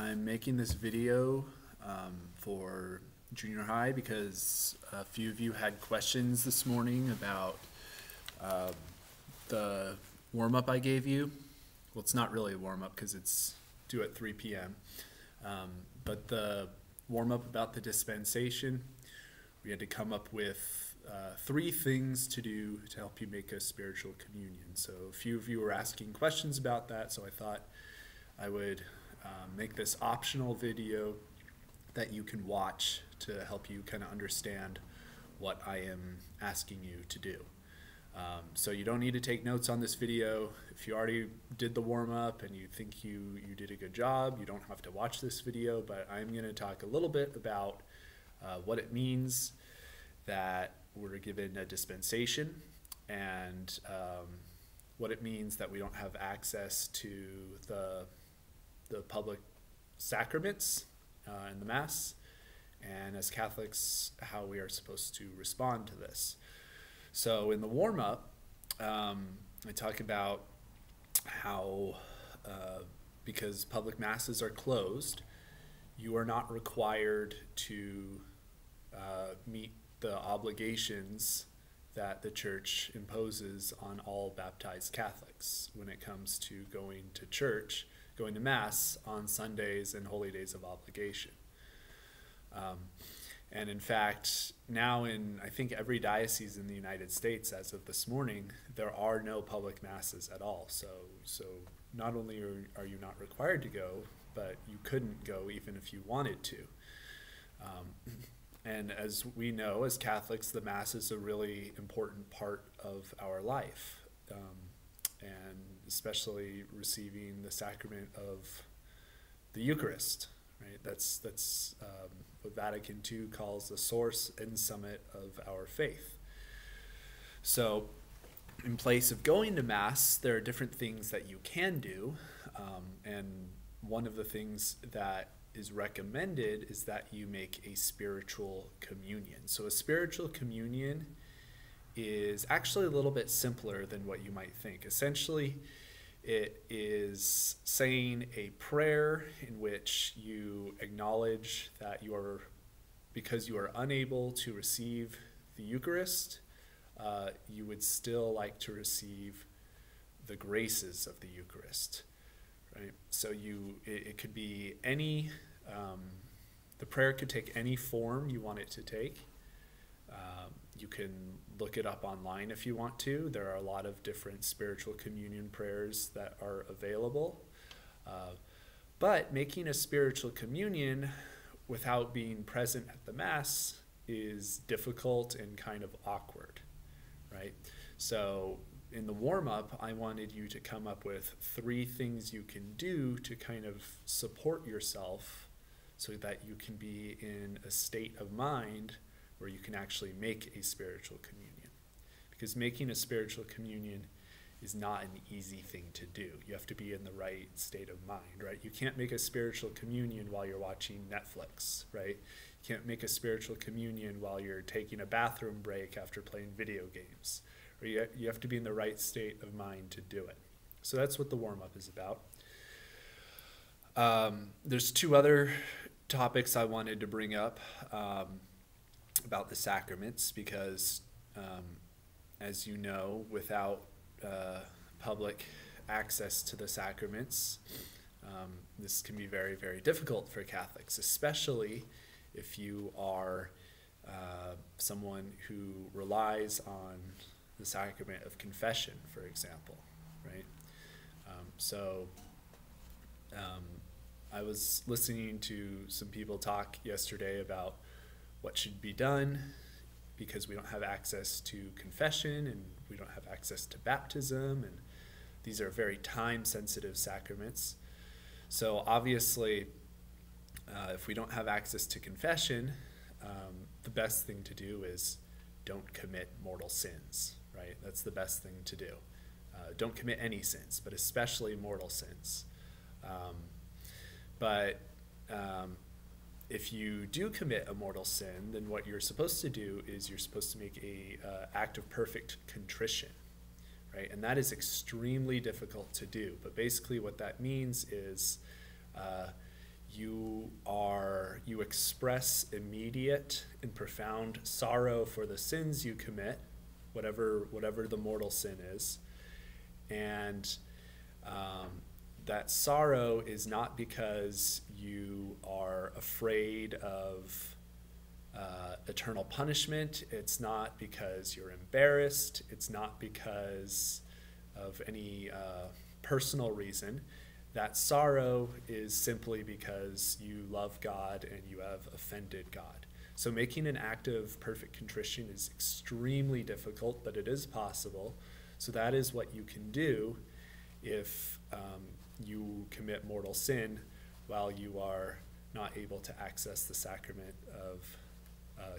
I'm making this video for junior high because a few of you had questions this morning about uh, the warm-up I gave you. Well, it's not really a warm-up because it's due at 3 p.m. But the warm-up about the dispensation, we had to come up with 3 things to do to help you make a spiritual communion. So a few of you were asking questions about that, so I thought I would make this optional video that you can watch to help you kind of understand what I am asking you to do. So you don't need to take notes on this video. If you already did the warm-up and you think you did a good job, you don't have to watch this video, but I'm going to talk a little bit about what it means that we're given a dispensation and what it means that we don't have access to the public sacraments in the Mass, and as Catholics, how we are supposed to respond to this. So in the warm-up, I talk about how because public Masses are closed, you are not required to meet the obligations that the Church imposes on all baptized Catholics when it comes to going to church, going to Mass on Sundays and holy days of obligation. And in fact, now in I think every diocese in the United States as of this morning, there are no public Masses at all. So not only are you not required to go, but you couldn't go even if you wanted to. And as we know, as Catholics, the Mass is a really important part of our life, and especially receiving the sacrament of the Eucharist. Right? That's what Vatican II calls the source and summit of our faith. So in place of going to Mass, there are different things that you can do, and one of the things that is recommended is that you make a spiritual communion. So a spiritual communion is actually a little bit simpler than what you might think. Essentially, it is saying a prayer in which you acknowledge that because you are unable to receive the Eucharist, you would still like to receive the graces of the Eucharist. Right? So it could be any, the prayer could take any form you want it to take. You can look it up online if you want to. There are a lot of different spiritual communion prayers that are available. But making a spiritual communion without being present at the Mass is difficult and kind of awkward, right? So in the warm-up, I wanted you to come up with 3 things you can do to kind of support yourself so that you can be in a state of mind where you can actually make a spiritual communion. Because making a spiritual communion is not an easy thing to do. You have to be in the right state of mind, right? You can't make a spiritual communion while you're watching Netflix, right? You can't make a spiritual communion while you're taking a bathroom break after playing video games. Or you have to be in the right state of mind to do it. So that's what the warm-up is about. There's 2 other topics I wanted to bring up about the sacraments because, as you know, without public access to the sacraments, this can be very, very difficult for Catholics, especially if you are someone who relies on the sacrament of confession, for example, right? I was listening to some people talk yesterday about what should be done because we don't have access to confession and we don't have access to baptism, and these are very time-sensitive sacraments. So obviously, if we don't have access to confession, the best thing to do is don't commit mortal sins, right? That's the best thing to do. Don't commit any sins, but especially mortal sins. If you do commit a mortal sin, then what you're supposed to do is you're supposed to make a act of perfect contrition, right? And that is extremely difficult to do. But basically what that means is you express immediate and profound sorrow for the sins you commit, whatever the mortal sin is. And that sorrow is not because you are afraid of eternal punishment. It's not because you're embarrassed. It's not because of any personal reason. That sorrow is simply because you love God and you have offended God. So making an act of perfect contrition is extremely difficult, but it is possible. So that is what you can do if you commit mortal sin while you are not able to access the sacrament of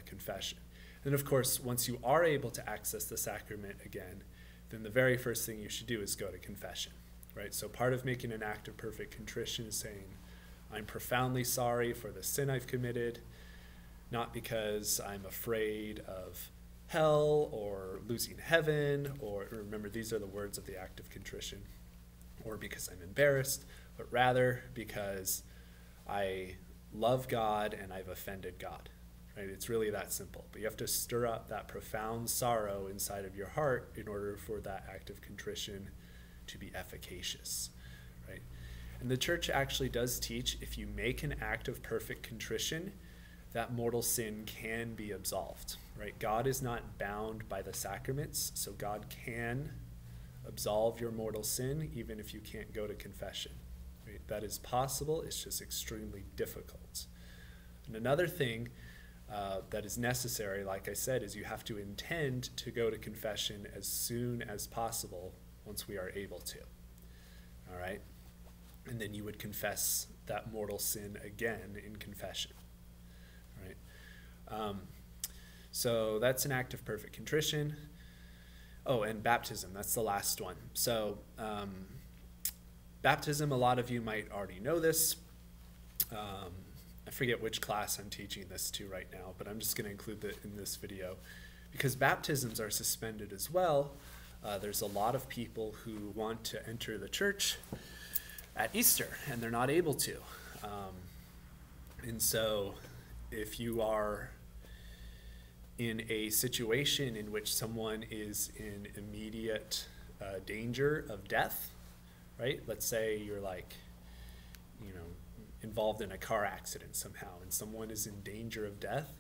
confession. And of course, once you are able to access the sacrament again, then the very first thing you should do is go to confession, right? So part of making an act of perfect contrition is saying, I'm profoundly sorry for the sin I've committed, not because I'm afraid of hell or losing heaven, or remember, these are the words of the act of contrition, or because I'm embarrassed, but rather because I love God and I've offended God. Right? It's really that simple. But you have to stir up that profound sorrow inside of your heart in order for that act of contrition to be efficacious. Right? And the church actually does teach, if you make an act of perfect contrition, that mortal sin can be absolved. Right? God is not bound by the sacraments, so God can absolve your mortal sin even if you can't go to confession. Right? That is possible. It's just extremely difficult. And another thing that is necessary, like I said, is you have to intend to go to confession as soon as possible once we are able to. All right? And then you would confess that mortal sin again in confession. All right? So that's an act of perfect contrition. Oh, and baptism, that's the last one. So baptism, a lot of you might already know this. I forget which class I'm teaching this to right now, but I'm just going to include it in this video. Because baptisms are suspended as well, there's a lot of people who want to enter the church at Easter, and they're not able to. And so if you are in a situation in which someone is in immediate danger of death, right? Let's say you're like, involved in a car accident somehow and someone is in danger of death,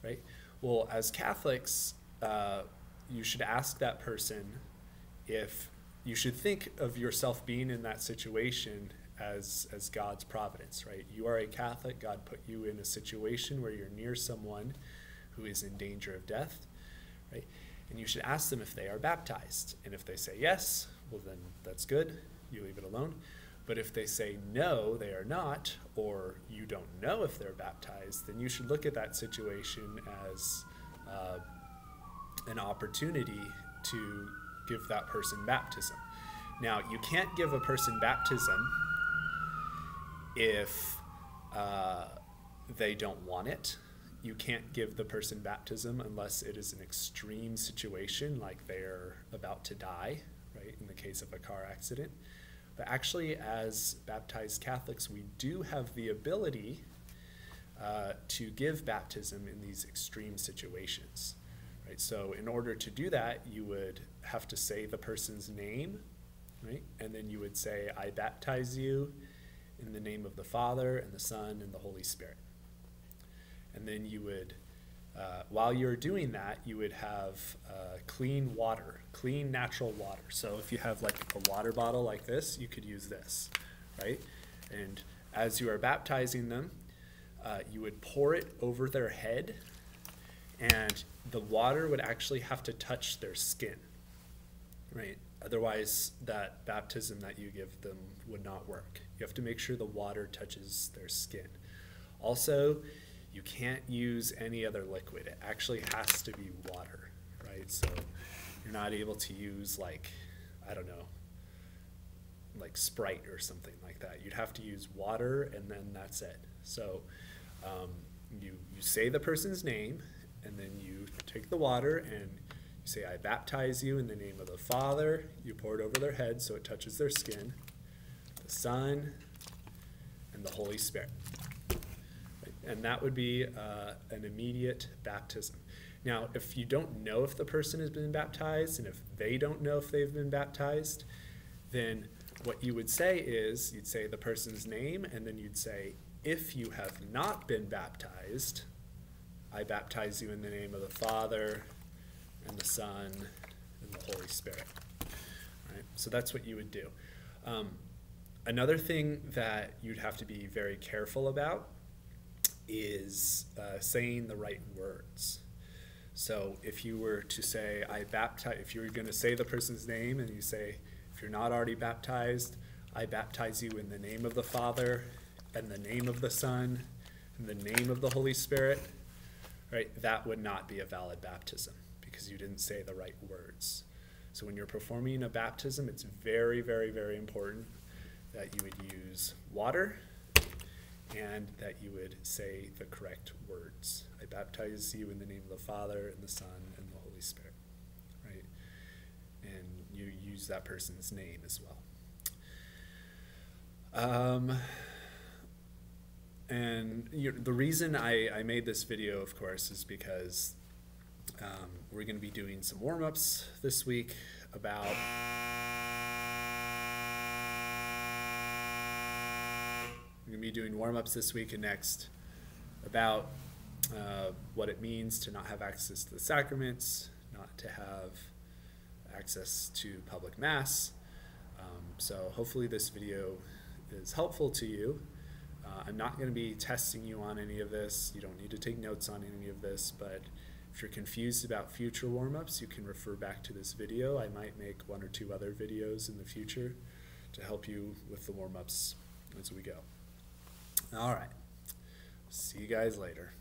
right? Well, as Catholics, you should ask that person if you should think of yourself being in that situation as God's providence, right? You are a Catholic. God put you in a situation where you're near someone who is in danger of death, right? And you should ask them if they are baptized. And if they say yes, well, then that's good. You leave it alone. But if they say no, they are not, or you don't know if they're baptized, then you should look at that situation as an opportunity to give that person baptism. Now, you can't give a person baptism if they don't want it. You can't give the person baptism unless it is an extreme situation, like they're about to die, right, in the case of a car accident. But actually, as baptized Catholics, we do have the ability to give baptism in these extreme situations. Right? So in order to do that, you would have to say the person's name, right? And then you would say, I baptize you in the name of the Father and the Son and the Holy Spirit. And then you would, while you're doing that, you would have clean water, clean natural water. So if you have like a water bottle like this, you could use this, right? And as you are baptizing them, you would pour it over their head, and the water would actually have to touch their skin, right? Otherwise, that baptism that you give them would not work. You have to make sure the water touches their skin. Also, you can't use any other liquid. It actually has to be water, right? So you're not able to use like, I don't know, like Sprite or something like that. You'd have to use water, and then that's it. So you say the person's name, and then you take the water and you say, I baptize you in the name of the Father. You pour it over their head so it touches their skin, the Son, and the Holy Spirit. and that would be an immediate baptism. Now, if you don't know if the person has been baptized, and if they don't know if they've been baptized, then what you would say is, you'd say the person's name, and then you'd say, if you have not been baptized, I baptize you in the name of the Father, and the Son, and the Holy Spirit. Right? So that's what you would do. Another thing that you'd have to be very careful about is saying the right words. So if you were to say, if you were going to say the person's name and you say, if you're not already baptized, I baptize you in the name of the Father and the name of the Son and the name of the Holy Spirit, right? That would not be a valid baptism because you didn't say the right words. So when you're performing a baptism, it's very, very, very important that you would use water and that you would say the correct words. I baptize you in the name of the Father and the Son and the Holy Spirit, right? And you use that person's name as well. The reason I made this video, of course, is because we're going to be doing some warm-ups this week about this week and next about what it means to not have access to the sacraments, not to have access to public mass. So hopefully this video is helpful to you. I'm not going to be testing you on any of this. You don't need to take notes on any of this, but if you're confused about future warm-ups, you can refer back to this video. I might make 1 or 2 other videos in the future to help you with the warm-ups as we go. All right. See you guys later.